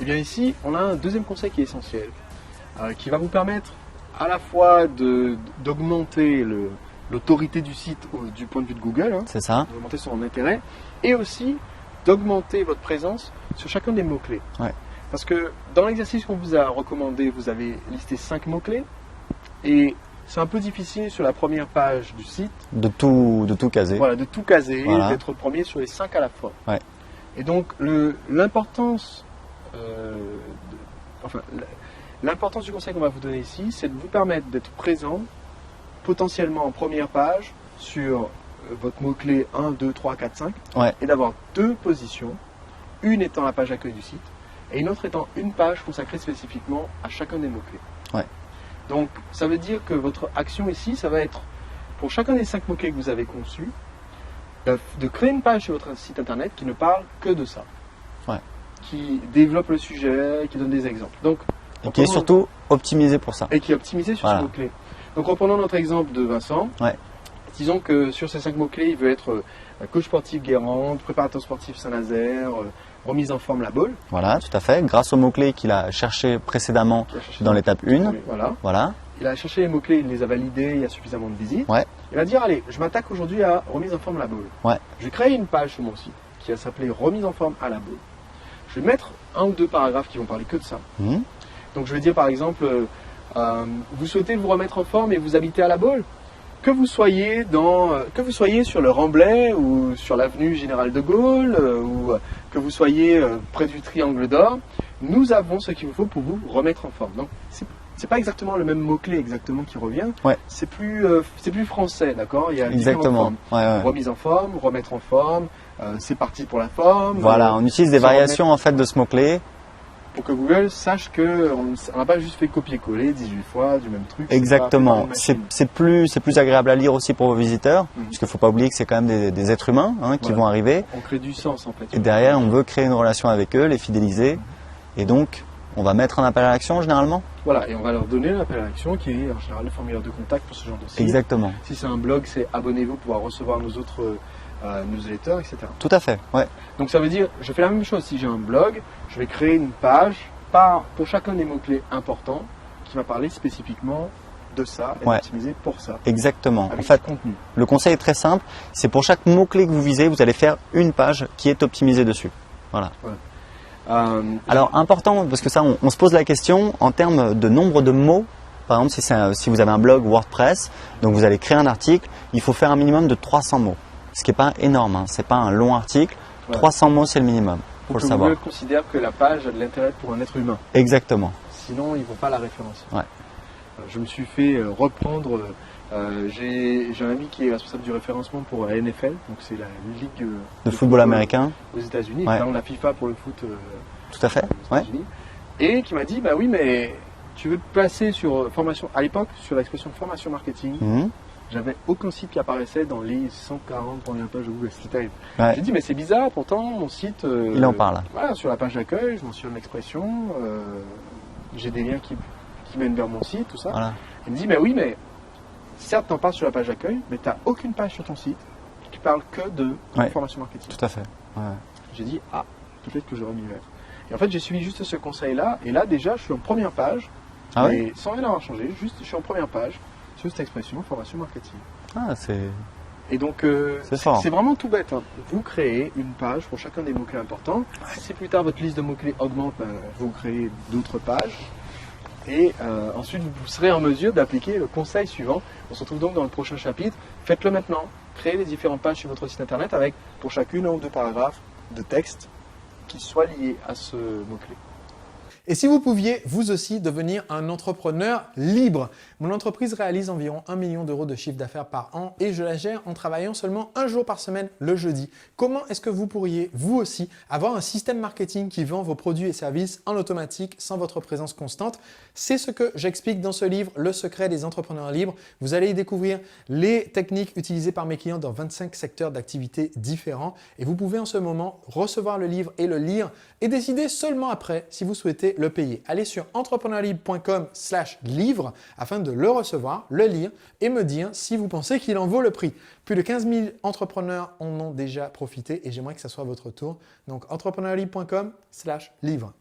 Et bien ici, on a un deuxième conseil qui est essentiel, qui va vous permettre à la fois d'augmenter l'autorité du site du point de vue de Google, hein, C'est ça. d'augmenter son intérêt, et aussi d'augmenter votre présence sur chacun des mots-clés. Ouais. Parce que dans l'exercice qu'on vous a recommandé, vous avez listé 5 mots-clés, et c'est un peu difficile sur la première page du site De tout caser. voilà, de tout caser, Voilà. d'être premier sur les 5 à la fois. Ouais. Et donc l'importance l'importance du conseil qu'on va vous donner ici, c'est de vous permettre d'être présent potentiellement en première page sur votre mot-clé 1, 2, 3, 4, 5 Ouais. et d'avoir 2 positions, une étant la page accueil du site et une autre étant une page consacrée spécifiquement à chacun des mots-clés. Ouais. Donc ça veut dire que votre action ici, ça va être pour chacun des 5 mots-clés que vous avez conçus, de créer une page sur votre site internet qui ne parle que de ça. Ouais. Qui développe le sujet, qui donne des exemples. Donc, Et qui est surtout optimisé pour ça. et qui est optimisé sur Voilà. ce mot-clé. Donc reprenons notre exemple de Vincent. Ouais. Disons que sur ces 5 mots-clés, il veut être coach sportif Guérande, préparateur sportif Saint-Nazaire, remise en forme La Baule. Voilà, tout à fait. Grâce aux mots-clés qu'il a cherché précédemment Il a cherché dans l'étape 1. Voilà. Voilà. Il a cherché les mots-clés, il les a validés, il y a suffisamment de visites. Ouais. Il va dire, allez, je m'attaque aujourd'hui à remise en forme La Baule. Ouais. Je vais créer une page sur mon site qui va s'appeler remise en forme à La Baule. Je vais mettre 1 ou 2 paragraphes qui vont parler que de ça. Mhm. Donc je vais dire par exemple, vous souhaitez vous remettre en forme et vous habitez à La Baule. Que vous soyez sur le Remblai ou sur l'avenue Général de Gaulle ou que vous soyez près du Triangle d'Or, nous avons ce qu'il vous faut pour vous remettre en forme. Donc c'est pas exactement le même mot-clé exactement qui revient. Ouais. C'est plus français, d'accord. Il y a différentes Exactement. formes. Ouais, ouais. Remise en forme, remettre en forme, c'est parti pour la forme. Voilà, on utilise des se variations en fait de ce mot-clé. pour que Google sache qu'on n'a pas juste fait copier-coller 18 fois du même truc. Exactement. C'est plus agréable à lire aussi pour vos visiteurs, Mhm. parce qu'il ne faut pas oublier que c'est quand même des êtres humains hein, qui Voilà. vont arriver. On crée du sens en fait. Et derrière, on veut créer une relation avec eux, les fidéliser. Et donc, on va mettre un appel à l'action généralement. Voilà, et on va leur donner l'appel à l'action qui est en général le formulaire de contact pour ce genre de site. Exactement. Si c'est un blog, c'est abonnez-vous pour pouvoir recevoir nos autres newsletters, etc. Tout à fait. Ouais. Donc ça veut dire, je fais la même chose. Si j'ai un blog, je vais créer une page pour chacun des mots-clés importants qui va parler spécifiquement de ça et Ouais. optimisé pour ça. Exactement. Avec En fait, ce contenu. le conseil est très simple. C'est pour chaque mot-clé que vous visez, vous allez faire une page qui est optimisée dessus. Voilà. Alors, important, parce que ça, on se pose la question en termes de nombre de mots. Par exemple, si vous avez un blog WordPress, donc vous allez créer un article, il faut faire un minimum de 300 mots. Ce qui n'est pas énorme, hein. Ce n'est pas un long article. Ouais. 300 mots, c'est le minimum. Pour Faut que le savoir. Google considère que la page a de l'intérêt pour un être humain. Exactement. Sinon, ils ne vont pas la référencer. Ouais. Je me suis fait reprendre. J'ai un ami qui est responsable du référencement pour la NFL, donc c'est la ligue De football américain. aux États-Unis, Ouais. évidemment la FIFA pour le foot Tout à fait. aux Ouais. États-Unis, et qui m'a dit bah oui, mais tu veux te placer sur formation. À l'époque, sur l'expression formation marketing, Mhm. j'avais aucun site qui apparaissait dans les 140 premières pages de Google. C'était terrible. Ouais. J'ai dit mais c'est bizarre, pourtant mon site. Il en parle. Voilà, sur la page d'accueil, je mentionne l'expression, j'ai des liens qui mènent vers mon site, tout ça. Voilà. Il me dit, mais oui, mais certes, tu en parles sur la page d'accueil, mais tu n'as aucune page sur ton site qui parle que de Ouais. formation marketing. Tout à fait. Ouais. J'ai dit, ah, peut-être que j'aurais dû le faire. Et en fait, j'ai suivi juste ce conseil-là, et là, déjà, je suis en première page, Ah ouais. mais sans rien avoir changé, juste, je suis en première page sur cette expression, formation marketing. Ah, c'est. Et donc, C'est fort. c'est vraiment tout bête. Hein. Vous créez une page pour chacun des mots-clés importants. Si plus tard votre liste de mots-clés augmente, vous créez d'autres pages. Et ensuite, vous serez en mesure d'appliquer le conseil suivant. On se retrouve donc dans le prochain chapitre. Faites-le maintenant. Créez les différentes pages sur votre site internet avec, pour chacune, 1 ou 2 paragraphes de texte qui soient liés à ce mot-clé. Et si vous pouviez, vous aussi, devenir un entrepreneur libre. Mon entreprise réalise environ 1 million d'euros de chiffre d'affaires par an et je la gère en travaillant seulement un jour par semaine, le jeudi. Comment est-ce que vous pourriez, vous aussi, avoir un système marketing qui vend vos produits et services en automatique sans votre présence constante? C'est ce que j'explique dans ce livre, Le secret des entrepreneurs libres. Vous allez y découvrir les techniques utilisées par mes clients dans 25 secteurs d'activité différents et vous pouvez en ce moment recevoir le livre et le lire et décider seulement après si vous souhaitez le payer. Allez sur entrepreneurlibre.com/livre afin de le recevoir, le lire et me dire si vous pensez qu'il en vaut le prix. Plus de 15 000 entrepreneurs en ont déjà profité et j'aimerais que ça soit votre tour. Donc entrepreneurlibre.com/livre.